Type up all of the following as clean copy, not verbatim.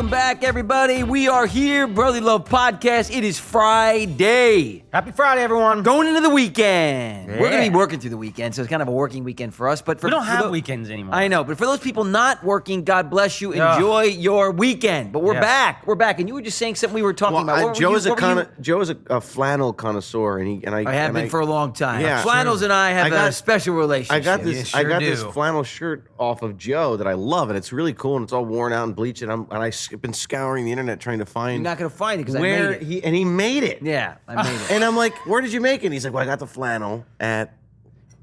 Welcome back, everybody. We are here, Brotherly Love Podcast. It is Friday. Happy Friday, everyone. Going into the weekend. Yeah. We're going to be working through the weekend, so it's kind of a working weekend for us. But We don't have weekends anymore. I know, but for those people not working, God bless you. Enjoy your weekend. But we're back. We're back. And you were just saying something we were talking about. Joe is a flannel connoisseur, and I have been for a long time. Yeah. Flannels and I have a special relationship. I got this flannel shirt off of Joe that I love, and it's really cool, and it's all worn out and bleached, and I've been scouring the internet trying to find. You're not going to find it because I where made it. he made it. Yeah, I made it. And I'm like, where did you make it? And he's like, well, I got the flannel at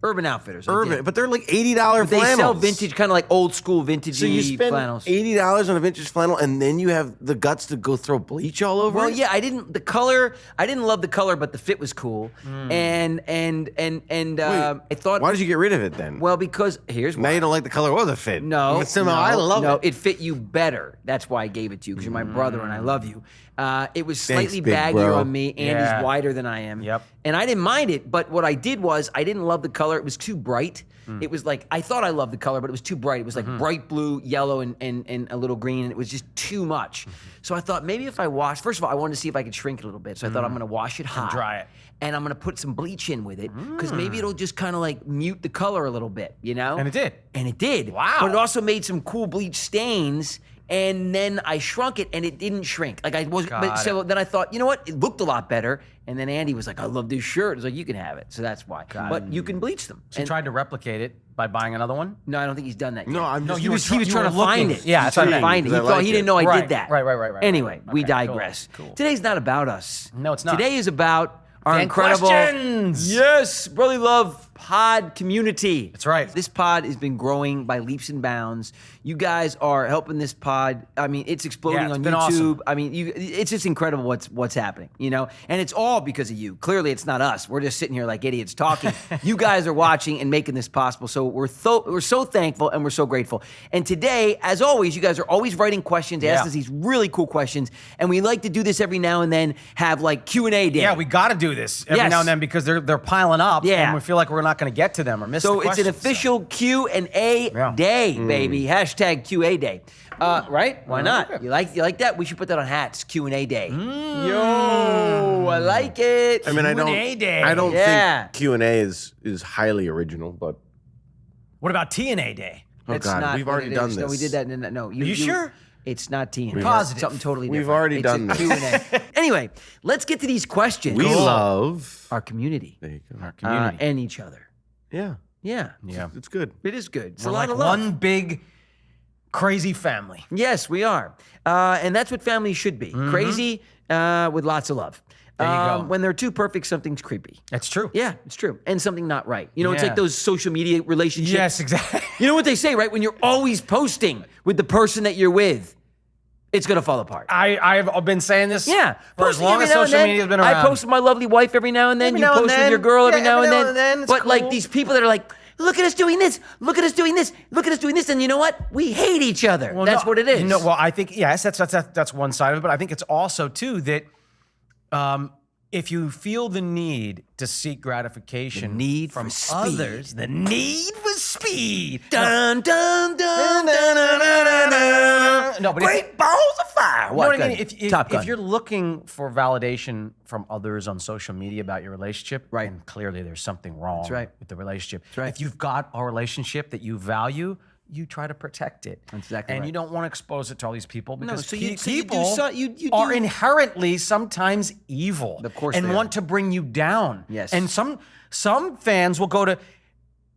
Urban Outfitters. Urban, but they're like $80 But they flannels. sell vintage, kind of like old school vintage So you spend flannels. $80 on a vintage flannel, and then you have the guts to go throw bleach all over Well, it? yeah, I didn't love the color, but the fit was cool. And I thought, Why did you get rid of it then? well, because here's now why. you don't like the color or the fit. No, But somehow I love no, it. it fit you better. That's why I gave it to you, because you're my brother and I love you. It was slightly big baggier bro. on me. Andy's Yeah. wider than I am. Yep. And I didn't mind it, but what I did was I didn't love the color. It was too bright. It was like, I thought I loved the color, but it was too bright. It was like bright blue, yellow, and a little green, and it was just too much. So I thought maybe if I washed, first of all, I wanted to see if I could shrink it a little bit. So I thought I'm going to wash it hot. dry it. And I'm going to put some bleach in with it, because maybe it'll just kind of like mute the color a little bit, you know? And it did. And it did. Wow. But it also made some cool bleach stains. And then I shrunk it, and it didn't shrink. Like I was, so then I thought, you know what? It looked a lot better. And then Andy was like, "I love this shirt." I was like, "You can have it." So that's why. But you can bleach them. So you tried to replicate it by buying another one? No, I don't think he's done that yet. No, I'm just. he was you trying were to find looking. it. Yeah, He's that's what I trying to mean. find it. He I thought like he it. didn't know I Right, did that. right. Anyway, we Okay, digress. cool. Today's not about us. No, it's not. Today is about our Fan incredible questions. Yes, Brotherly Love pod community. That's right. This pod has been growing by leaps and bounds. You guys are helping this pod. I mean, it's exploding Yeah, it's on been YouTube. awesome. I mean, it's just incredible what's happening, you know? And it's all because of you. Clearly, it's not us. We're just sitting here like idiots talking. You guys are watching and making this possible. So we're so thankful and we're so grateful. And today, as always, you guys are always writing questions, ask us these really cool questions. And we like to do this every now and then, have like Q&A day. Yeah, we got to do this every now and then because they're piling up. Yeah. And we feel like we're not going to get to them or miss So the it's questions. an official Q&A day, baby. Hashtag QA day. Right? Why not? Okay. You like that? We should put that on hats. Q&A day. Yo, I like it. I mean, Q&A day. I don't Yeah. think Q&A is highly original, but What about TNA day? oh It's god, not we've what already it done is. this. No, we did that. No, you sure? It's not T&A. Positive. Something totally We've different. already It's done a this. Q&A. Anyway, let's get to these questions. We love. our community. There you go. Our community. And each other. Yeah, Yeah. Yeah. it's good. It is good. It's We're a lot like of love. one big crazy family. Yes, we are. And that's what families should be. Crazy with lots of love. There you go. When they're too perfect, something's creepy. That's true. Yeah, it's true. And something not right. You know, it's Yeah. like those social media relationships. Yes, exactly. You know what they say, right? When you're always posting with the person that you're with, it's going to fall apart. I've been saying this Yeah. for as Posting long every as now and social then. media's been around. I post with my lovely wife every now and then. Every You now and post with then. your girl every Yeah, now every and now and then. then. It's But like cool. these people that are like, look at us doing this. Look at us doing this. Look at us doing this. And you know what? We hate each other. Well, That's no, what it is. Well, I think yes, that's one side of it, but I think it's also too that if you feel the need to seek gratification need from for speed. others, the need for speed. Dun, dun, dun, dun, dun, dun, dun. No, but Great balls of fire. You know what I Gun. mean? Top Gun. If you're looking for validation from others on social media about your relationship, Right. and clearly there's something wrong right. with the relationship. right. If you've got a relationship that you value, you try to protect it. That's exactly and right. you don't want to expose it to all these people because so you do people you are do- inherently sometimes evil Of course and they want to bring you down. Yes. And some fans will go to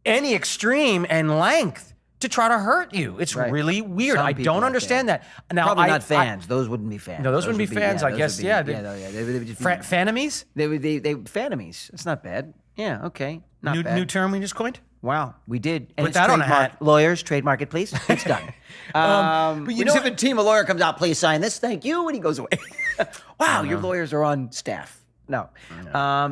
any extreme and length to try to hurt you. It's Right. really weird. Some I people don't are understand fans. that. Now, Probably not fans. Those wouldn't be fans. No, those wouldn't be fans, I those guess. would be- Yeah, They would just be Fanemies? They frenemies. It's not bad. Yeah, okay. Not bad. New term we just coined? Wow, we did. And Put it's that on a trademarked. hat. Lawyers, trademark it, please. It's done. but you know if a team of lawyer comes out, please sign this. Thank you, and he goes away. Wow, your lawyers are on staff. No.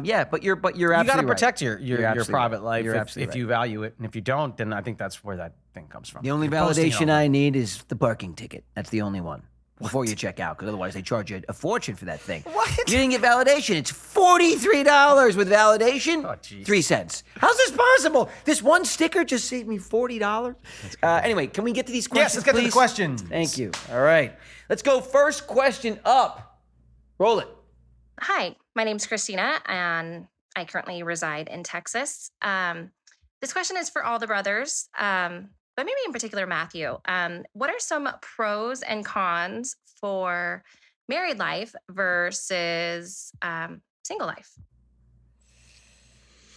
Yeah, but you're You absolutely got to right. protect your You're absolutely private right. life You're if absolutely you value it. And if you don't, then I think that's where that thing comes from. The only You're posting it validation all. I need is the parking ticket. That's the only one. before you check out, because otherwise they charge you a fortune for that thing. What? You didn't get validation. It's $43 with validation. Oh, geez. 3 cents. How's this possible? This one sticker just saved me $40. Anyway, can we get to these questions? Yes, let's get to the please? questions. Thank you. All right, let's go. First question up. Roll it. Hi, my name's Christina, and I currently reside in Texas. This question is for all the brothers, but maybe in particular Matthew. What are some pros and cons for married life versus single life?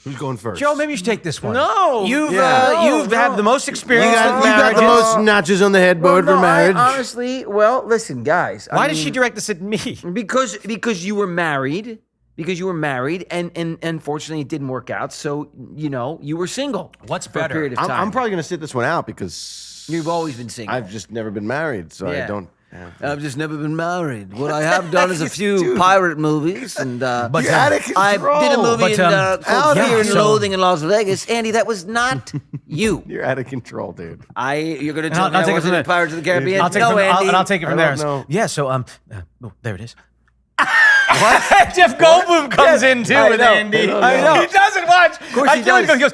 Who's going first? Joe, maybe you should take this one. No. You've Yeah. you've had the most You experience. got, with you got marriages. the most notches on the headboard for marriage. Honestly, well, listen, guys. Why did she direct this at me? Because you were married. Because you were married, and unfortunately it didn't work out. So you were single. What's for better? a period of time? I'm probably going to sit this one out because You've always been single. I've just never been married, so Yeah. I don't. I've just never been married. What I have done is a few pirate movies, and But You're out of control. I did a movie But, called yeah, Fear and so- Loathing in Las Vegas. Andy, that was not you. You're out of control, dude. You're going to And tell me I take it wasn't from in Pirates of the Caribbean? I'll take No, it from, Andy. I'll take it from I there. don't know. Yeah, so there it is. Jeff Goldblum comes in too with know. Andy. I know. He doesn't watch. Of course he does. He goes,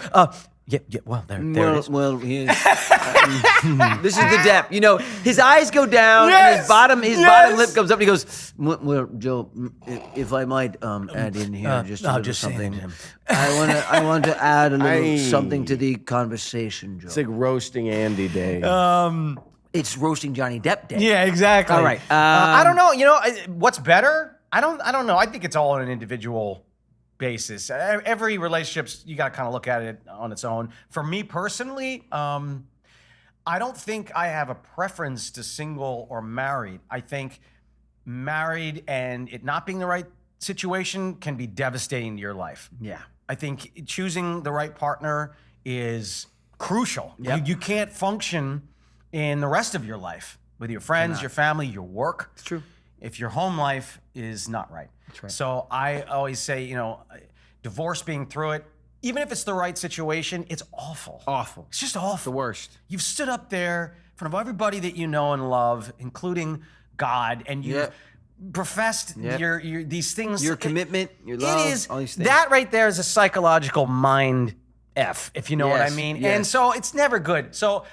yeah, well, there it is. Well, this is the depth. His eyes go down, and Yes! his bottom Yes! lip comes up, and he goes, "Well, Joe, if I might add in here just a I'll little just say it, something, Jim. I want to add a little Aye. something to the conversation, Joe. It's like roasting Andy Day. It's roasting Johnny Depp Day. Yeah, exactly. All right, I don't know. What's better? I don't know. I think it's all on an individual basis. Every relationship's you got to kind of look at it on its own. For me personally, I don't think I have a preference to single or married. I think married and it not being the right situation can be devastating to your life. Yeah. I think choosing the right partner is crucial. Yep. You can't function in the rest of your life with your friends, your family, your work. It's true. If your home life is not right. That's right. So I always say, divorce being through it, even if it's the right situation, it's awful. Awful. It's just awful. It's the worst. You've stood up there in front of everybody that you know and love, including God, and you've Yep. professed Yep. your these things. Your commitment, your love, It is all these things. that right there is a psychological mind F, if you know what I Yes, mean. yes. And so it's never good. So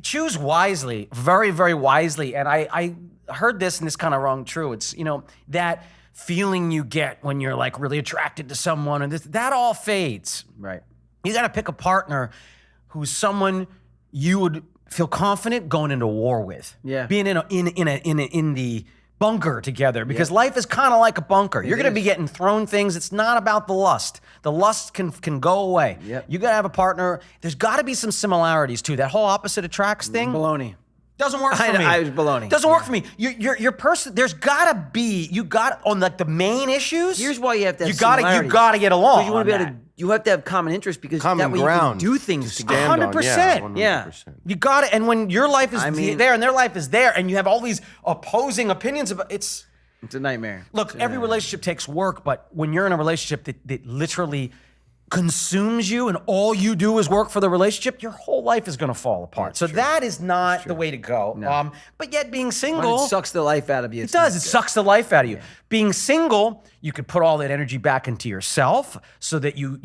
choose wisely, very, very wisely. And I heard this, and this kind of rung true. It's that feeling you get when you're like really attracted to someone, and that all fades. Right. You got to pick a partner who's someone you would feel confident going into war with. Yeah. Being in the bunker together, because life is kind of like a bunker. You're going to be getting thrown things. It's not about the lust. The lust can go away. Yep. You got to have a partner. There's got to be some similarities too. That whole opposite attracts thing Baloney. doesn't work for I know, me. I was baloney. Doesn't work for me. Your person. There's got to be. You got on like the main issues. Here's why you have to have You similarities. got to get along. Because you want to be on able that. to. You have to have common interest because Common that way ground you can do things to together. stand on. 100%. Yeah. 100%. You got it. And when your life is I mean- there and their life is there, and you have all these opposing opinions about it's. It's a nightmare. Look, every relationship takes work, but when you're in a relationship that literally consumes you and all you do is work for the relationship, your whole life is going to fall apart. So that is not the way to go. But yet being single, It sucks the life out of you. it does. It sucks the life out of you. Being single, you could put all that energy back into yourself so that you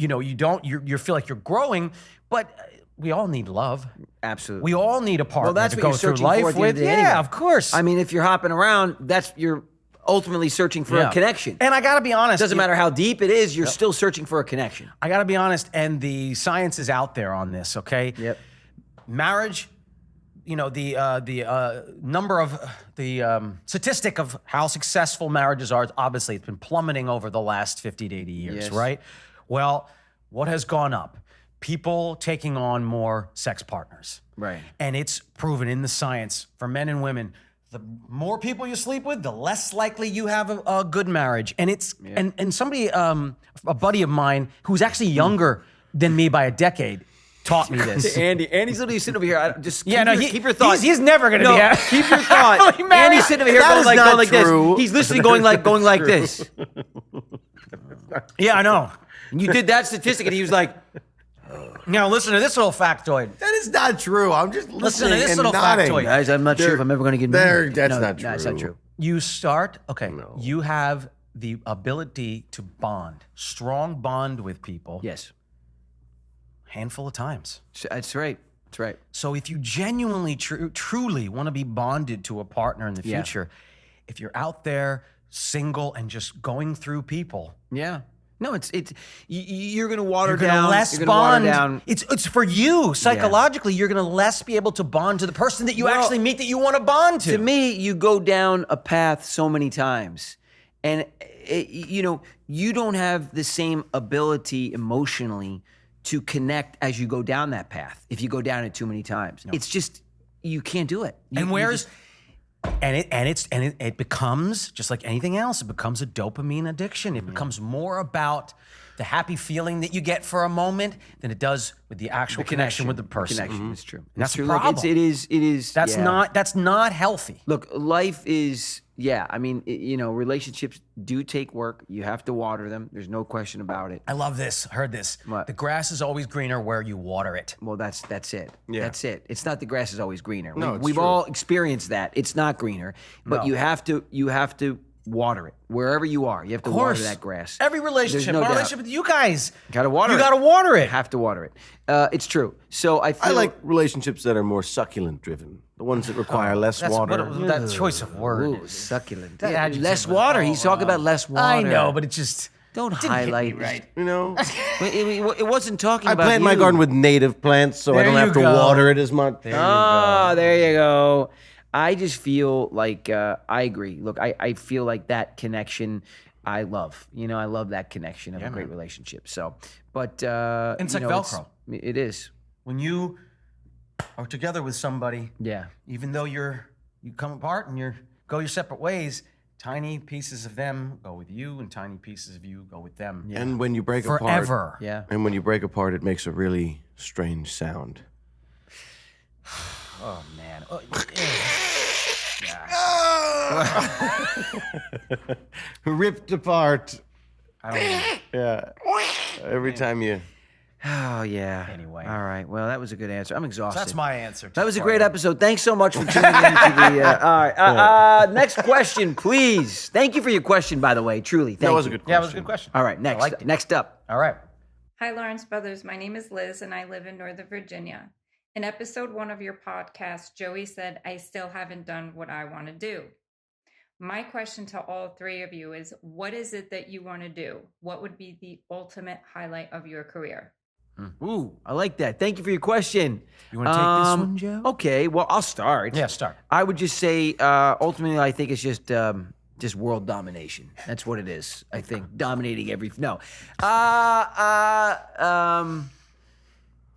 feel like you're growing. But we all need love. Absolutely. We all need a partner Well, that's to what go you're through searching for life at the end with. of the day Yeah, anyway. of course. I mean, if you're hopping around, you're ultimately searching for a connection. And I got to be honest. Doesn't matter how deep it is, you're still searching for a connection. I got to be honest, and the science is out there on this. Okay. Yep. Marriage. The number of the statistic of how successful marriages are, obviously it's been plummeting over the last 50 to 80 years, Yes. right? Well, what has gone up? People taking on more sex partners. Right. And it's proven in the science for men and women, the more people you sleep with, the less likely you have a good marriage. And it's and somebody, a buddy of mine who's actually younger than me by a decade, taught me this. Andy's literally sitting over here. Just Keep your thoughts. He's never going to No, be happy. keep your thought. Happily married. Andy's sitting over here That going is like, not going like true. this. He's listening, going like this. Yeah, I know. And you did that statistic, and he was like, Now listen to this little factoid. That is not true. I'm just Listen listening to this and little nodding. factoid. Guys, I'm not sure if I'm ever going to get married. That's No, not No, it's not true. true. You start, okay, No. you have the ability to bond, strong bond with people, Yes, handful of times. that's right. That's right. So if you genuinely, truly want to be bonded to a partner in the Yeah. future, if you're out there single and just going through people, Yeah. No, you're going to water you're going down. to less you're gonna water bond. down. It's for you psychologically. You're going to less be able to bond to the person that you actually meet that you want to bond to. To me, you go down a path so many times, and you don't have the same ability emotionally to connect as you go down that path. If you go down it too many times, it's just you can't do it. It becomes just like anything else. It becomes a dopamine addiction. It becomes more about the happy feeling that you get for a moment than it does with the actual connection with the person. Connection is true. That's It's true. the Look, problem. it is. That's yeah. not healthy. Look, life is. Yeah, I mean, relationships do take work. You have to water them. There's no question about it. I love this. Heard this. What? The grass is always greener where you water it. Well, that's it. Yeah. That's it. It's not the grass is always greener. No, it's We've true. all experienced that. It's not greener, but No. you have to water it wherever you are. You have to water that grass. Every relationship, There's no my doubt. relationship with you guys, Gotta water you it. got to water You it. have to water it. It's true. So I feel I like relationships that are more succulent driven. The ones that require less That's water. what that choice of word. Ooh, is. succulent. The adjective Less was water. all He's talking about less water. I know, but it just don't didn't hit me highlight. right. You know, It wasn't talking I about plant my you. garden with native plants, so I There don't you have to go. water it as much. Oh, there you go. I just feel like I agree. Look, I feel like that connection I love. I love that connection of a great relationship. So, but It's like Velcro. It is. When you are together with somebody, Yeah. even though you come apart and you go your separate ways, tiny pieces of them go with you, and tiny pieces of you go with them. And when you break apart, Forever. Yeah. and when you break apart, it makes a really strange sound. Oh man. Ripped apart. I don't know. Yeah. Every time you. Oh yeah. Anyway. All right. Well, that was a good answer. I'm exhausted. That's my answer. That was a great episode. Thanks so much for tuning in to the. All right. Next question, please. Thank you for your question, by the way. Truly, thank That was you. a good question. Yeah, it was a good question. All right. Next. liked it. Next up. All right. Hi, Lawrence Brothers. My name is Liz, and I live in Northern Virginia. In episode 1 of your podcast, Joey said, I still haven't done what I want to do. My question to all three of you is, what is it that you want to do? What would be the ultimate highlight of your career? Ooh, I like that. Thank you for your question. You want to take this one, Joe? Okay. Well, I'll start. Yeah, start. I would just say, ultimately, I think it's just world domination. That's what it is. I think dominating no.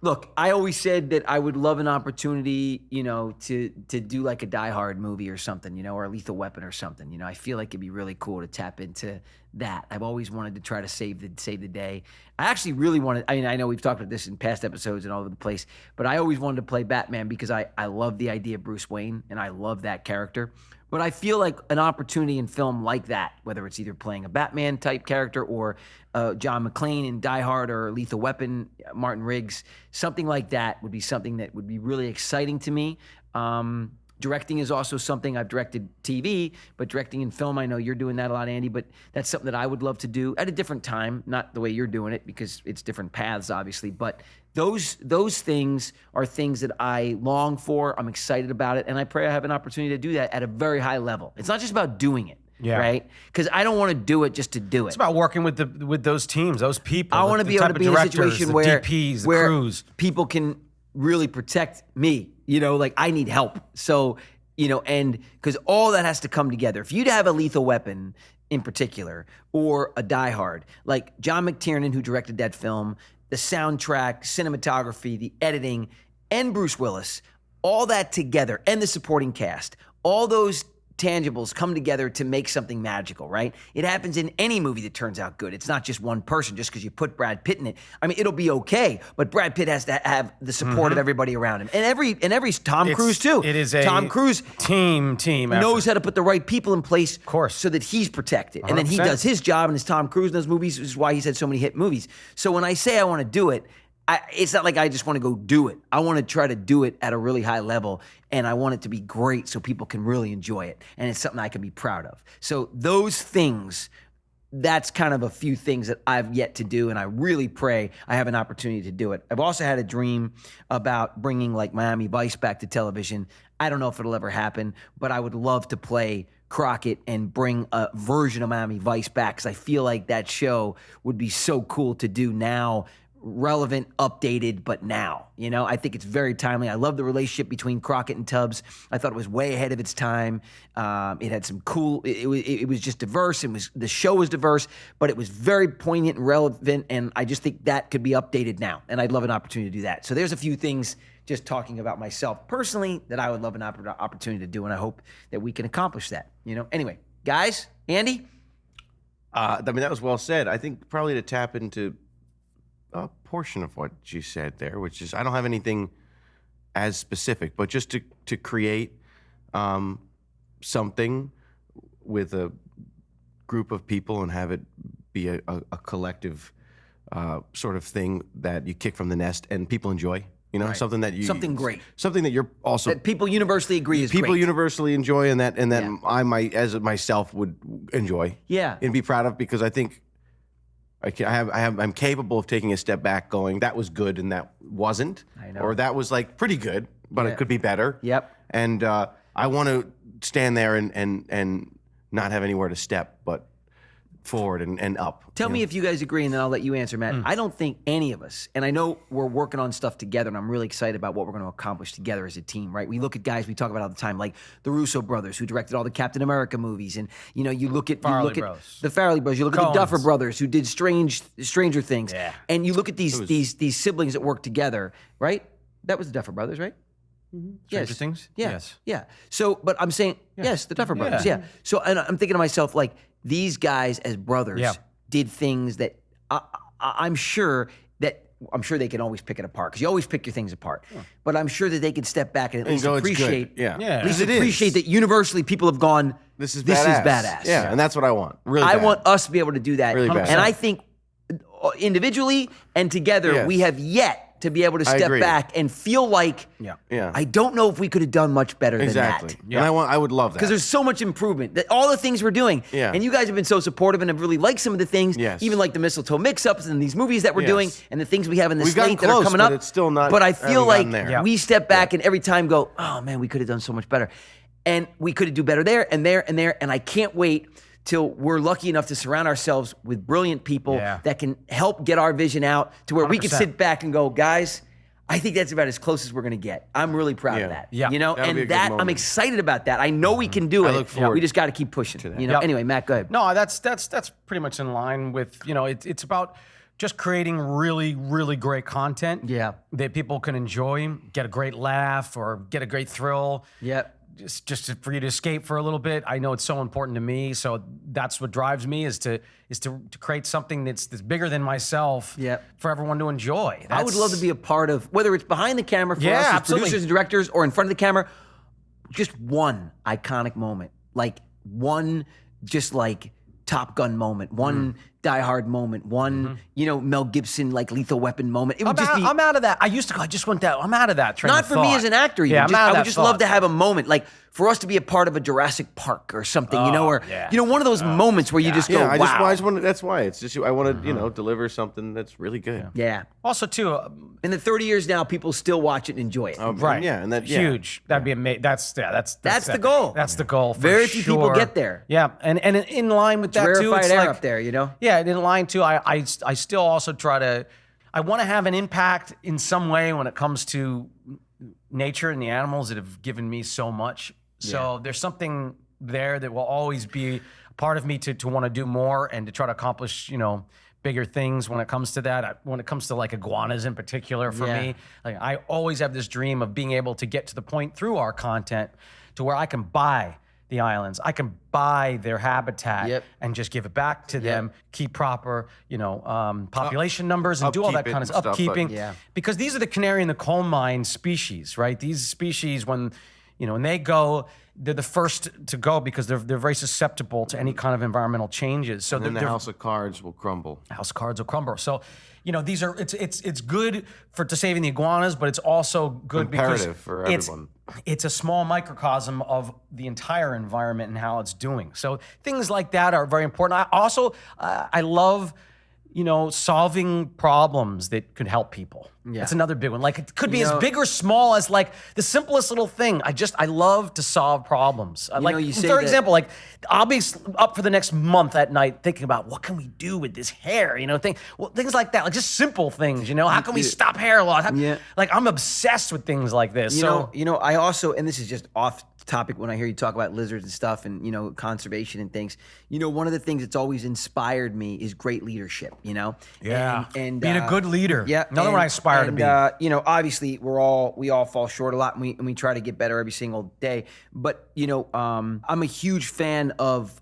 Look, I always said that I would love an opportunity, to do like a Die Hard movie or something, or a Lethal Weapon or something. I feel like it'd be really cool to tap into that. I've always wanted to try to save the day. I actually really wanted. I mean, I know we've talked about this in past episodes and all over the place, but I always wanted to play Batman because I love the idea of Bruce Wayne and I love that character. But I feel like an opportunity in film like that, whether it's either playing a Batman type character or John McClane in Die Hard or Lethal Weapon, Martin Riggs, something like that would be something that would be really exciting to me. Directing is also something. I've directed TV, but directing in film, I know you're doing that a lot, Andy, but that's something that I would love to do at a different time, not the way you're doing it because it's different paths, obviously, but those things are things that I long for. I'm excited about it, and I pray I have an opportunity to do that at a very high level. It's not just about doing it, right? Because I don't want to do it just to do it. It's about working with those teams, those people. I want to be able to be in a situation where DPs, the where crews. people can really protect me. Like I need help. So, and because all that has to come together. If you'd have a Lethal Weapon in particular, or a Die Hard, like John McTiernan, who directed that film, the soundtrack, cinematography, the editing, and Bruce Willis, all that together, and the supporting cast, all those tangibles come together to make something magical, right? It happens in any movie that turns out good. It's not just one person just because you put Brad Pitt in it. I mean, it'll be okay, but Brad Pitt has to have the support of everybody around him. And every Tom Cruise too. It is a Tom Cruise team knows effort. how to put the right people in place course. so that he's protected. And then he 100%. does his job, and as Tom Cruise in those movies, is why he's had so many hit movies. So when I say I want to do it, it's not like I just want to go do it. I want to try to do it at a really high level, and I want it to be great so people can really enjoy it, and it's something I can be proud of. So those things, that's kind of a few things that I've yet to do, and I really pray I have an opportunity to do it. I've also had a dream about bringing like Miami Vice back to television. I don't know if it'll ever happen, but I would love to play Crockett and bring a version of Miami Vice back, because I feel like that show would be so cool to do now, relevant, updated, but now, I think it's very timely. I love the relationship between Crockett and Tubbs. I thought it was way ahead of its time. It had some cool, it was just diverse. The show was diverse, but it was very poignant and relevant. And I just think that could be updated now. And I'd love an opportunity to do that. So there's a few things, just talking about myself personally, that I would love an opportunity to do. And I hope that we can accomplish that, Anyway, guys, Andy? That was well said. I think probably to tap into a portion of what you said there, which is I don't have anything as specific, but just to create something with a group of people and have it be a collective sort of thing that you kick from the nest and people enjoy. Right. Something that something great, something that you're also that people universally agree is people great. universally enjoy, and that I might as myself would enjoy, and be proud of, because I think I'm capable of taking a step back, going, that was good and that wasn't, or that was like pretty good, but it could be better. Yep. And I want to stand there and not have anywhere to step, but forward and up. Tell me if you guys agree, and then I'll let you answer, Matt. I don't think any of us, and I know we're working on stuff together, and I'm really excited about what we're going to accomplish together as a team, right? We look at guys we talk about all the time, like the Russo brothers, who directed all the Captain America movies, and you look at the Farrelly brothers, you look at the Duffer brothers, who did Stranger Things, and you look at these siblings that work together, right? That was the Duffer brothers, right? Stranger Things? Yeah. Yes. Yeah. So, but I'm saying, yes, the Duffer brothers. Yeah. So, and I'm thinking to myself, like, these guys as brothers did things that I'm sure they can always pick it apart, because you always pick your things apart. But I'm sure that they can step back and at least appreciate, at least appreciate that universally people have gone, this is badass. Yeah, and that's what I want. Really, I want us to be able to do that. Really bad. And I think individually and together, we have yet to be able to step back and feel like, I don't know if we could have done much better than that. And I would love that. Because there's so much improvement. That all the things we're doing. And you guys have been so supportive and have really liked some of the things, even like the mistletoe mix-ups and these movies that we're doing and the things we have in the slate that are coming up. It's still not. But I feel like we step back and every time go, oh man, we could have done so much better. And we could do better there and there and there. And I can't wait till we're lucky enough to surround ourselves with brilliant people that can help get our vision out to where 100%. We can sit back and go, guys, I think that's about as close as we're going to get. I'm really proud of that. And that I'm excited about that. I know we can do it. I look forward. We just got to keep pushing. Anyway, Matt, go ahead. No, that's pretty much in line with, it's about just creating really, really great content that people can enjoy, get a great laugh or get a great thrill. Just for you to escape for a little bit. I know it's so important to me, so that's what drives me is to create something that's bigger than myself for everyone to enjoy. I would love to be a part of, whether it's behind the camera for us as producers and directors or in front of the camera, just one iconic moment, like one just like Top Gun moment, one Die Hard moment, one Mel Gibson like Lethal Weapon moment. It would I'm out of that. I just went that. I'm out of that. Not for me as an actor. Yeah, I would just love to have a moment, like for us to be a part of a Jurassic Park or something, or one of those moments where you just go, wow. That's why it's just I want to deliver something that's really good. Yeah. Also, too, in the 30 years now, people still watch it and enjoy it. Right. Yeah, and that's huge. That'd be amazing. That's the goal. That's the goal. For Very few people get there. Yeah, and in line with that too, rarefied it's air like up there, Yeah, in line too. I still also try to. I want to have an impact in some way when it comes to nature and the animals that have given me so much. So there's something there that will always be a part of me to want to do more and to try to accomplish, bigger things when it comes to that. When it comes to like iguanas in particular for me, like I always have this dream of being able to get to the point through our content to where I can buy the islands. I can buy their habitat and just give it back to them, keep proper, population numbers and do all that kind of stuff, upkeeping. Because these are the canary in the coal mine species, right? These species, when and they're the first to go because they're very susceptible to any kind of environmental changes. So then the house of cards will crumble. House cards will crumble. So, these are it's good to saving the iguanas, but it's also good imperative for everyone. It's a small microcosm of the entire environment and how it's doing. So things like that are very important. I also I love solving problems that could help people. Yeah. That's another big one. Like it could be as big or small as like the simplest little thing. I love to solve problems. For example, like I'll be up for the next month at night thinking about what can we do with this hair, things like that, like just simple things, how can we stop hair loss? Like I'm obsessed with things like this. I also, and this is just off topic when I hear you talk about lizards and stuff and, conservation and things, one of the things that's always inspired me is great leadership, Yeah. And being a good leader. Yeah. Another one I aspire to be. Obviously we all fall short a lot and we try to get better every single day. But, I'm a huge fan of,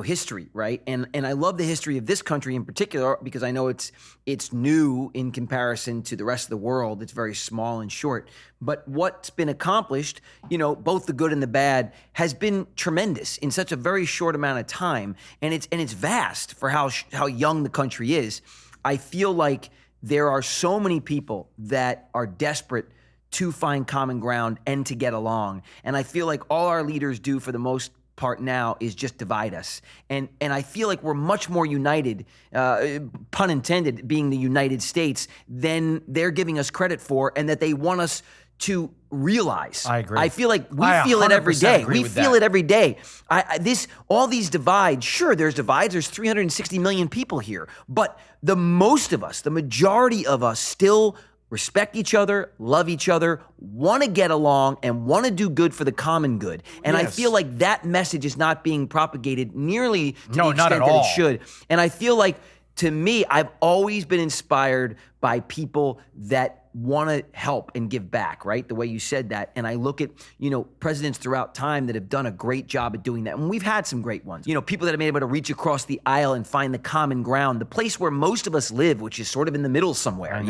history, right? And I love the history of this country in particular because I know it's new in comparison to the rest of the world. It's very small and short. But what's been accomplished, both the good and the bad, has been tremendous in such a very short amount of time. And it's vast for how young the country is. I feel like there are so many people that are desperate to find common ground and to get along. And I feel like all our leaders do for the most part now is just divide us. And I feel like we're much more united, pun intended, being the United States, than they're giving us credit for and that they want us to realize. I agree. I feel like we feel it every day. We feel it every day. All these divides, sure, there's divides. There's 360 million people here. But the majority of us still respect each other, love each other, want to get along, and want to do good for the common good. And I feel like that message is not being propagated nearly to the extent that it should. And I feel like, to me, I've always been inspired by people that want to help and give back, right? The way you said that. And I look at, presidents throughout time that have done a great job at doing that. And we've had some great ones. People that have been able to reach across the aisle and find the common ground, the place where most of us live, which is sort of in the middle somewhere,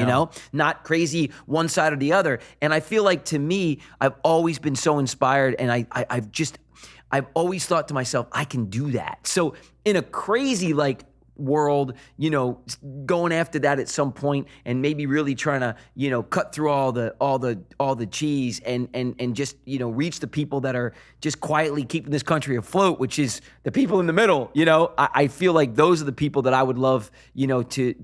not crazy one side or the other. And I feel like, to me, I've always been so inspired, and I've always thought to myself, I can do that. So in a crazy, world, going after that at some point and maybe really trying to, cut through all the cheese and just, reach the people that are just quietly keeping this country afloat, which is the people in the middle. I feel like those are the people that I would love, to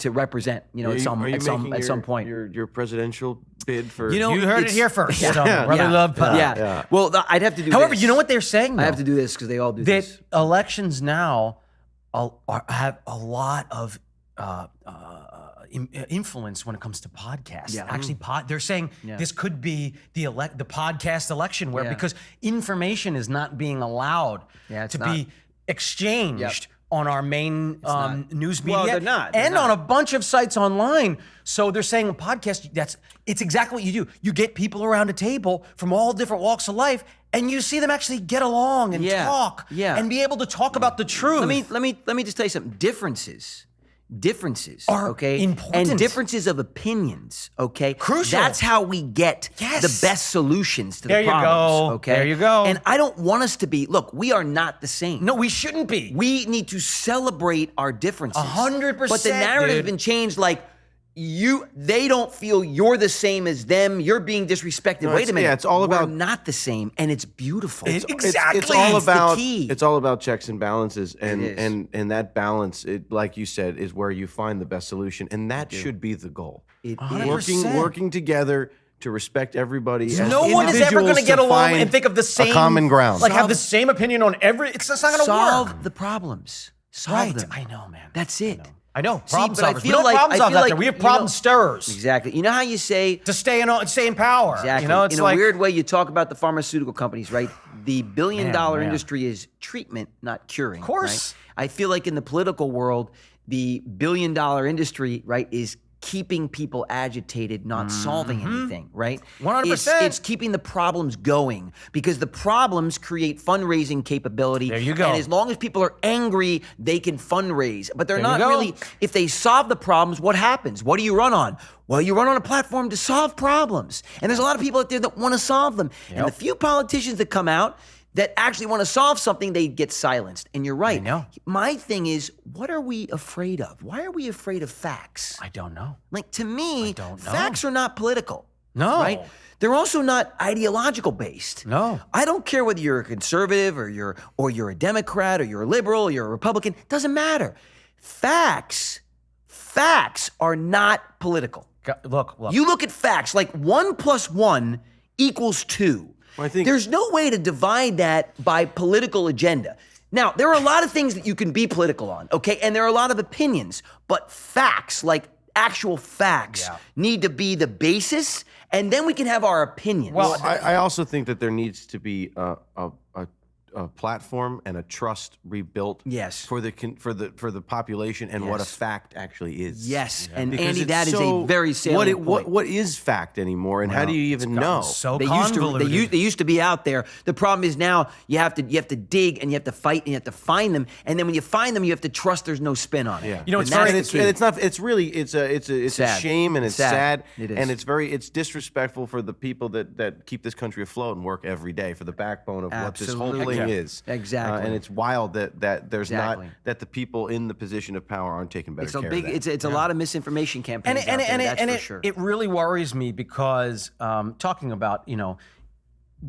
represent, at some point. Your presidential bid for you heard it here first. Love pod. Yeah. Well, I'd have to do However, this. you know what they're saying, though? I have to do this because they all do this. That elections now have a lot of influence when it comes to podcasts. Yeah. Actually, they're saying this could be the podcast election, where because information is not being allowed be exchanged on our main news media. Well, they're not. On a bunch of sites online. So they're saying a podcast, it's exactly what you do. You get people around a table from all different walks of life, and you see them actually get along and talk and be able to talk about the truth. Let me just tell you something. Differences are important. And differences of opinions, okay? Crucial. That's how we get the best solutions to the problems. Go. Okay? There you go. And I don't want us to be, look, we are not the same. No, we shouldn't be. We need to celebrate our differences. 100%. But the narrative has been changed, they don't feel you're the same as them. You're being disrespected. No, Wait a minute. Yeah, it's all about. We're not the same, and it's beautiful. Exactly. It's all about. the key. It's all about checks and balances, and that balance, like you said, is where you find the best solution, and that should be the goal. Working together to respect everybody. No one is ever going to get along and think of the same common ground. Have the same opinion on every. It's not going to work. Solve the problems. Solve them. I know, man. That's it. I know. See, Problem but I solvers. feel We don't like- problem I solvers feel out like, there. We have problem stirrers. Exactly. You know how you say To stay in power. exactly It's in a weird way you talk about the pharmaceutical companies, right? The billion-dollar man. industry is treatment, not curing. Of course. Right? I feel like in the political world, the billion-dollar industry, right, is keeping people agitated, not solving anything, right? 100%. It's keeping the problems going because the problems create fundraising capability. There you go. And as long as people are angry, they can fundraise. But they're There you not go. really, if they solve the problems, what happens? What do you run on? Well, you run on a platform to solve problems. And there's a lot of people out there that want to solve them. And the few politicians that come out that actually want to solve something, they get silenced. And you're right. I know. My thing is, what are we afraid of? Why are we afraid of facts? I don't know. Like, to me, don't know. facts are not political. No. Right? They're also not ideological based. No. I don't care whether you're a conservative or you're a Democrat or you're a liberal or you're a Republican. Doesn't matter. Facts are not political. Look. You look at facts, like 1 + 1 = 2. Well, I think There's no way to divide that by political agenda. Now, there are a lot of things that you can be political on, okay? And there are a lot of opinions, but facts, like actual facts, need to be the basis, and then we can have our opinions. Well, I also think that there needs to be a platform and a trust rebuilt. Yes. For the population and what a fact actually is. Yes, and Because Andy, it's that is a very salient point. What is fact anymore, and how do you even know? So They convoluted. used to be out there. The problem is now you have to dig and you have to fight and you have to find them. And then when you find them, you have to trust there's no spin on it. Yeah. You know, it's And that's very- the key. And it's not. It's really. It's a Sad. shame and it's Sad. sad. It is. And it's disrespectful for the people that keep this country afloat and work every day for the backbone of what this whole Absolutely. thing Yeah. is. Exactly. And it's wild that there's Exactly. not that the people in the position of power aren't taking better It's a care big. of that. It's a lot of misinformation campaigns and out there. That's for it, sure. it really worries me because talking about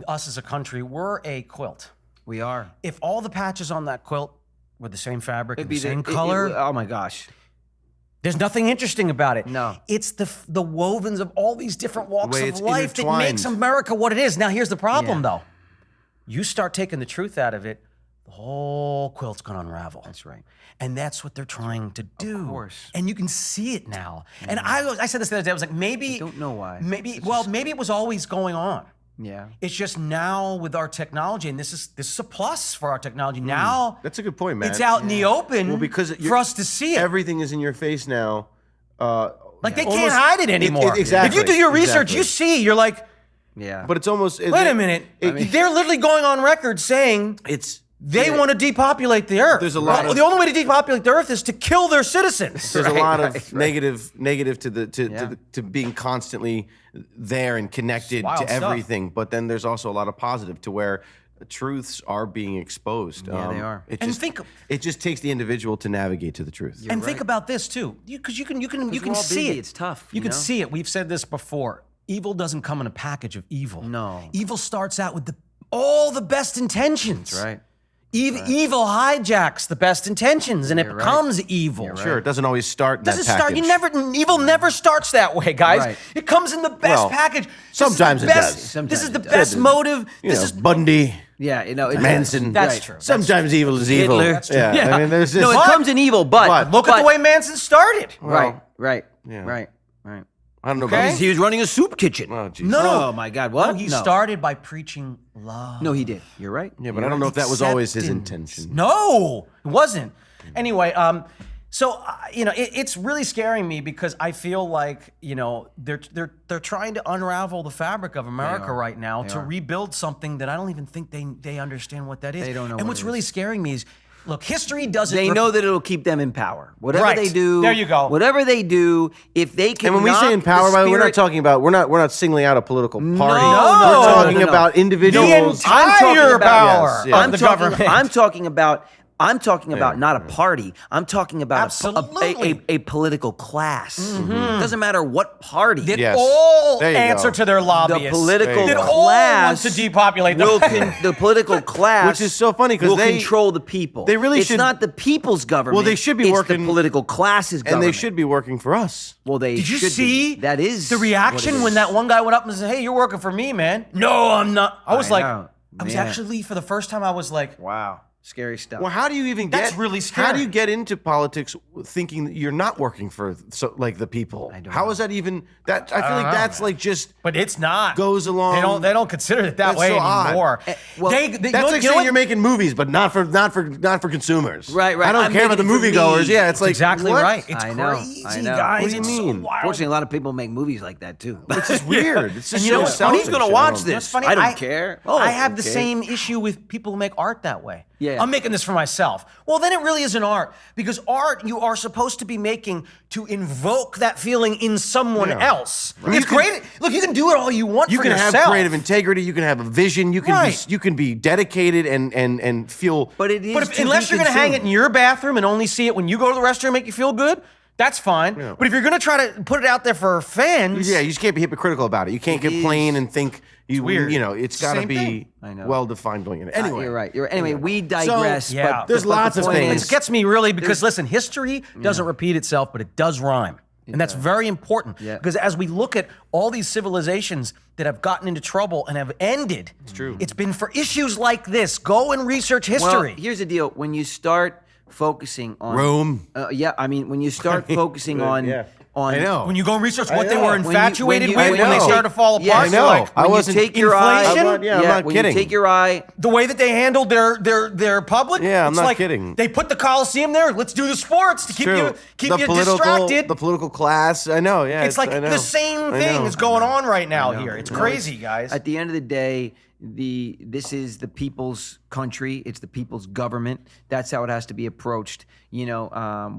us as a country, we're a quilt. We are. If all the patches on that quilt were the same fabric and the It'd be same color, oh my gosh. there's nothing interesting about it. No. It's the wovens of all these different walks way of it's life that intertwined. makes America what it is. Now, here's the problem, Yeah. though. You start taking the truth out of it, the whole quilt's gonna unravel. That's right. And that's what they're trying to do. Of course. And you can see it now. And I said this the other day. I was like, maybe I don't know why. Maybe it was always going on. Yeah. It's just now with our technology, and this is a plus for our technology. Now That's a good point, man. it's out in the open Well, because for us to see it. Everything is in your face now. Like they almost- can't hide it anymore. exactly. If you do your research, exactly. you see. You're like, Yeah. But it's almost. wait a minute. They're literally going on record saying It's they want to depopulate the earth. There's a lot Well, of- the only way to depopulate the earth is to kill their citizens. There's a lot of right. negative to being constantly there and connected Wild to stuff. everything. But then there's also a lot of positive to where truths are being exposed. Yeah, they are. It And just, think- it just takes the individual to navigate to the truth. And think about this too, because you can we're all see busy, it. it's tough, You you can know? see it. We've said this before. Evil doesn't come in a package of evil. No. Evil starts out with all the best intentions. That's right. Evil hijacks the best intentions, and it You're right. becomes evil. Sure, it doesn't always start in that Doesn't start. package. Evil never starts that way, guys. Right. It comes in the best Well, package. sometimes it does. Sometimes This is the it does. best motive. You This know, is Bundy, Yeah, it Manson. That's right. true. Sometimes evil is evil. Hitler. That's true. Yeah. I mean, there's just, No, it comes in evil, but Look at the way Manson started. Right. yeah. Right. I don't know Okay. about Because he was running a soup kitchen. Oh, geez. No. Oh my God! What? No, he started by preaching love. No, he did. You're right. Yeah, but I don't know if that was always his Acceptance. intention. No, it wasn't. Anyway, so it's really scaring me because I feel like they're trying to unravel the fabric of America right now to rebuild something that I don't even think they understand what that is. They don't know And what what's it really is. scaring me is, look, history doesn't. They know that it'll keep them in power. Whatever Right. they do, There you go. Whatever they do, if they can. And when we say in power, by the way, we're not talking about we're not singling out a political party. No, we're no, talking no, no. about individuals. The entire power Yes, yes. of the government. I'm talking about not a party. I'm talking about Absolutely. a political class. Doesn't matter what party. that Yes. all There you answer go. to their The lobbyists. political that go. all class want to depopulate will the the political class, Which is so funny 'cause will they- control the people. they really It's should- not the people's government. Well, they should be it's working- the political class's And government. they should be working for us. Well, they Did you should see be. That is the reaction what it when is. that one guy went up and said, "Hey, you're working for me, man"? No, I'm not. I was I like, know. I was Man. actually for the first time, I was like, Wow. Scary stuff. Well, how do you even get? That's really scary. How do you get into politics thinking that you're not working for the people? How is that even? That I feel like that's like just. But it's not. Goes along. They don't consider it that That's way so anymore. Well, that's like saying you're making movies, but not for consumers. Right. I don't care about the moviegoers. Yeah, it's like exactly what? right. It's I know. crazy, guys. What do you It's mean? so wild. Fortunately, a lot of people make movies like that too. It's just weird. It's just And you know what's funny? Who's gonna watch this? What's funny? I don't care. Oh, I have the okay. same issue with people who make art that way. Yeah. I'm making this for myself. Well, then it really isn't art, because art you are supposed to be making to invoke that feeling in someone else. Right. It's great. Look, you can do it all you want. You for can yourself. have creative integrity. You can have a vision. You can you can be dedicated and feel. But it is. But unless you're going to hang it in your bathroom and only see it when you go to the restroom and make you feel good, that's fine. Yeah. But if you're going to try to put it out there for fans, Yeah, you just can't be hypocritical about it. You can't get plain and think weird. You know, it's got to Same be thing. I know. well defined doing it. Anyway, You're right. Anyway, we digress. So, yeah. but there's lots the of point things. is- it gets me really because listen, history doesn't repeat itself, but it does rhyme. And that's very important because as we look at all these civilizations that have gotten into trouble and have ended, it's true. It's been for issues like this. Go and research history. Well, here's the deal: when you start focusing on Rome. when you start focusing on I know. when you go and research what they know. were When infatuated you- with when when they you- started to fall apart. Yes, I know. Like, I when wasn't you take your eye. inflation? I'm not when kidding. you take your eye. the way that they handled their public. Yeah, I'm it's not like kidding. They put the Coliseum there. Let's do the sports to keep True. you distracted. The political class. I know. Yeah, It's like I know. the same I thing know. is going on right now here. It's crazy, guys. At the end of the day, this is the people's country. It's the people's government. That's how it has to be approached. You know,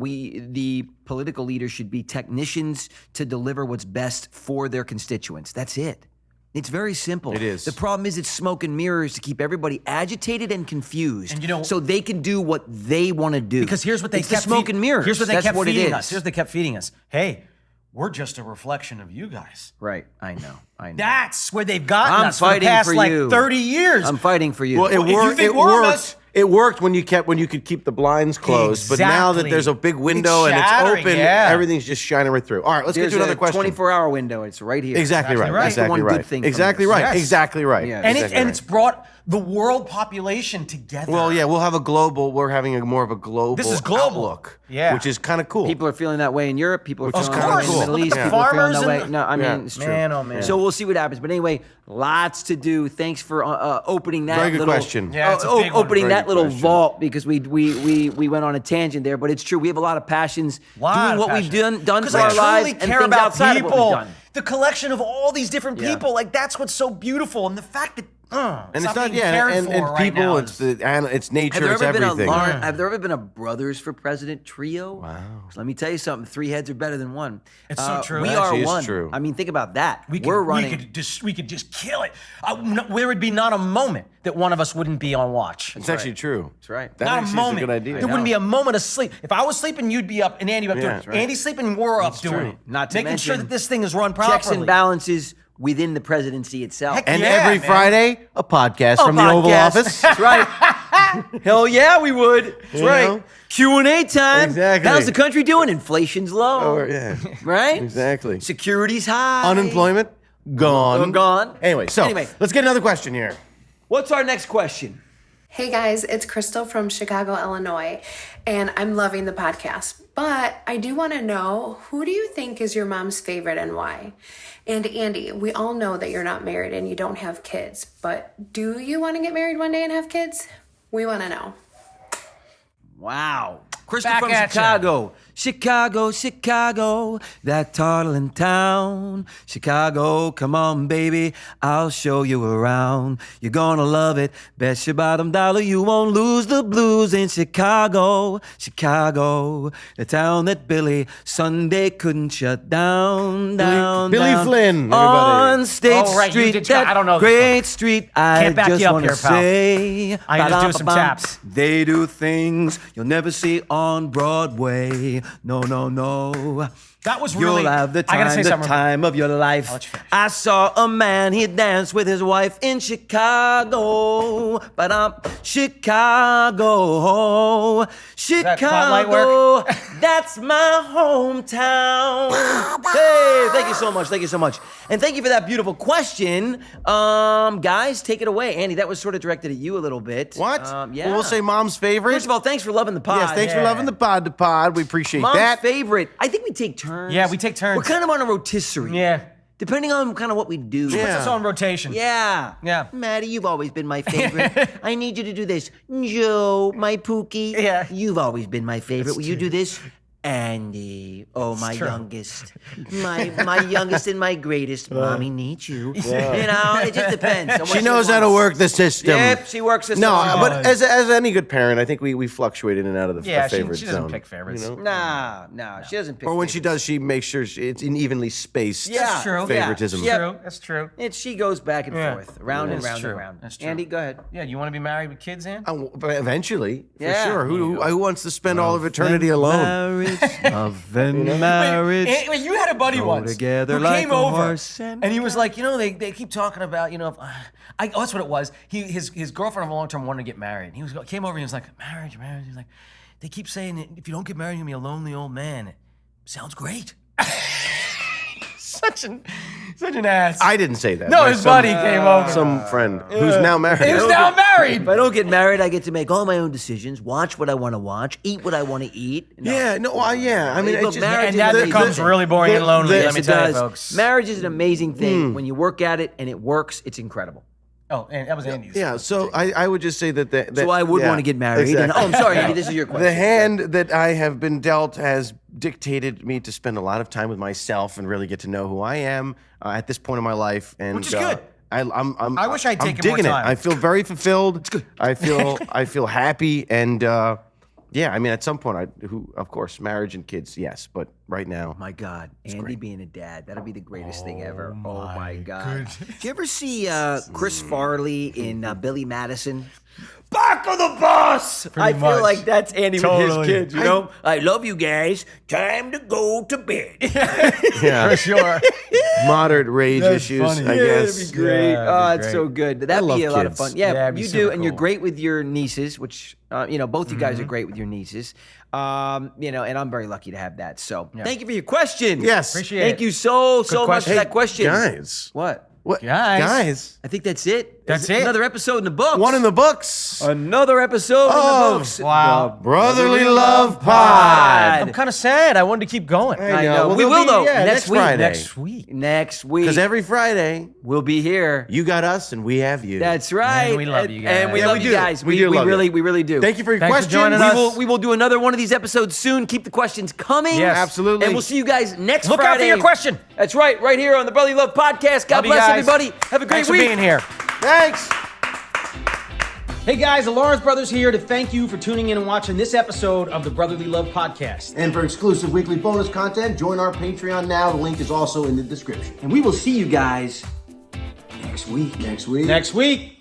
the political leaders should be technicians to deliver what's best for their constituents. That's it. It's very simple. It is. The problem is it's smoke and mirrors to keep everybody agitated and confused, And you know- so they can do what they want to do. Because here's what they it's kept the smoke and mirrors. Here's what they That's kept what feeding it us. is. Here's what they kept feeding us. Hey, we're just a reflection of you guys. Right. I know. That's where they've gotten I'm us for the fighting past for like you. 30 years. I'm fighting for you. Well, it If you worked. think It we're a worked. mess- It worked when you could keep the blinds closed. But now that Exactly. there's a big window It's and it's shattering, open, yeah. everything's just shining right through. All right, let's There's get to another a question. 24-hour window. It's right here. Exactly right. right. That's the Exactly one right. good thing from Exactly this. right. Yes. Exactly right. Yeah. and Exactly right. it's brought the world population together. Well, yeah, we'll have a global. We're having more of a global. This is global. outlook, Yeah. which is kind of cool. People are feeling that way in Europe. People are Which is feeling that way in the cool. Middle Look at East. the People are feeling farmers that way. and No, I mean, Yeah. it's true. Man, oh, man. So we'll see what happens. But anyway, lots to do. Thanks for opening that Very good little question. Yeah, it's a big one. opening Very that good little question. vault because we went on a tangent there. But it's true. We have a lot of passions doing what we've done Because for I our truly lives and care things about outside of what people. we've done. The collection of all these different Yeah. people, like that's what's so beautiful, and the fact that and it's not being cared and for right people. now It's is- it's nature. Have there It's ever been everything. have there ever been a brothers for president trio? Wow. So let me tell you something. 3 heads are better than one. It's so true. We It are actually is one. true. I mean, think about that. We're running. We could just kill it. There would be not a moment that one of us wouldn't be on watch. It's actually true. That's right. That Not a actually moment. is a good idea. There wouldn't be a moment of sleep. If I was sleeping, you'd be up, and Andy would be up Yeah, doing that's it. right. Andy's sleeping, we're up doing true. it. Not to making sure mention that this thing is run properly. Checks and balances within the presidency itself. Heck And yeah, every man. Friday, a podcast from the Oval Podcast. Office. That's right. Hell yeah, we would. That's You right. know? Q&A time. Exactly. How's the country doing? Inflation's low. Oh, yeah. Right? Exactly. Security's high. Unemployment gone. Gone. Anyway, let's get another question here. What's our next question? Hey guys, it's Crystal from Chicago, Illinois, and I'm loving the podcast. But I do want to know, who do you think is your mom's favorite and why? And Andy, we all know that you're not married and you don't have kids, but do you want to get married one day and have kids? We want to know. Wow. Crystal Back from at ya. Chicago. Chicago, that toddling town. Chicago, come on, baby, I'll show you around. You're gonna love it. Bet your bottom dollar you won't lose the blues in Chicago. Chicago, the town that Billy Sunday couldn't shut down. Billy Flynn, everybody. On State Oh, right, you Street, did- that I don't know this great one. street. I Can't back just you up want to here, pal. say. I can just do some ba-dum-ba-bum. taps. They do things you'll never see on Broadway. No. That was really. You'll have the I gotta say time, something. time of your life. I'll let you finish. I saw a man, he danced with his wife in Chicago. But Chicago, spotlight Chicago, that's my hometown. Hey, thank you so much. Thank you so much. And thank you for that beautiful question. Guys, take it away. Andy, that was sort of directed at you a little bit. What? Yeah. Well, we'll say mom's favorite. First of all, thanks for loving the pod. Yes, thanks for loving the pod. We appreciate Mom's that. favorite. I think we take turns. Yeah, we take turns. We're kind of on a rotisserie. Yeah. Depending on kind of what we do. Puts us on rotation. Yeah. Yeah. Maddie, you've always been my favorite. I need you to do this. Joe, my Pookie. Yeah. You've always been my favorite. Will you do this? Andy, my true. youngest. My youngest and my greatest. Mommy needs you. Yeah. You know, it just depends. on what She knows how to wants. work the system. Yep, she works the system. No, but as any good parent, I think we fluctuate in and out of the favorite she doesn't zone. pick favorites. You know? No, she doesn't pick Or when she favorites. does, she makes sure it's an evenly spaced Yeah. true. favoritism. Yeah. That's true. She goes back and Yeah. forth, round and That's round true. and round. That's true. Andy, go ahead. Yeah, you want to be married with kids, Ann? But eventually, for Yeah. sure. Who wants to spend all of eternity alone? Love and marriage. Wait, you had a buddy Go once together who like came a over, horse and he was like, they keep talking about, that's what it was. His girlfriend of a long term wanted to get married. He came over and he was like, marriage. He's like, they keep saying that if you don't get married, you're gonna be a lonely old man. Sounds great. Such an ass. I didn't say that. No, Like his buddy came over. Some friend who's now married. Who's now married. If I don't get married, I get to make all my own decisions, watch what I want to watch, eat what I want to eat. No. Yeah, I mean, Look, it's just, marriage And that is becomes amazing. really boring and lonely, Yes, let me it tell you, does. folks. Marriage is an amazing thing. When you work at it and it works, it's incredible. Oh, and that was Andy's. yeah. So I would just say that So I would want to get married. And, Exactly. I'm sorry, Andy, this is your question. The hand that I have been dealt has dictated me to spend a lot of time with myself and really get to know who I am at this point in my life. And Which is good. I wish I'd I'm taken more digging time. it. I feel very fulfilled. It's good. I feel happy, and yeah. I mean, at some point, of course, marriage and kids, yes. But right now, My God, Andy being a dad, that'll be the greatest thing ever. Oh my God. Did you ever see Chris Farley in Billy Madison? Back of the bus! I feel much. like that's Andy with Totally. his kids, you know? I love you guys. Time to go to bed. yeah, For sure. moderate rage That's issues, funny. I Yeah, guess. that'd be great. Yeah, Oh, that'd be it's great. so good. That'd love be a lot of kids. fun. Yeah, Yeah, it'd be you do, super and you're cool. great with your nieces, which both you guys are great with your nieces. And I'm very lucky to have that. So thank you for your question. Yes. Appreciate Thank it. you so much for question. that question. Guys, What? what? Guys. I think that's it. That's it. Another episode in the books. One in the books. Another episode in the books. Wow. The Brotherly Love Pod. I'm kind of sad. I wanted to keep going. I know. We there'll will, be- though. yeah, Next week. Friday. Next week. Next week. Because every Friday, we'll be here. you got us and we have you. That's right. And we love you guys. And we Yeah, love we you do. guys. We do love you. We really do. Thank you for your Thanks for questions. joining us. We will do another one of these episodes soon. Keep the questions coming. Yes. Absolutely. And we'll see you guys next Look Friday. out for your question. That's right here on the Brotherly Love Podcast. God Love you bless guys. everybody. Have a great Thanks week. for being here. Thanks. Hey guys, the Lawrence Brothers here to thank you for tuning in and watching this episode of the Brotherly Love Podcast. And for exclusive weekly bonus content, join our Patreon now. The link is also in the description. And we will see you guys next week. Next week. Next week.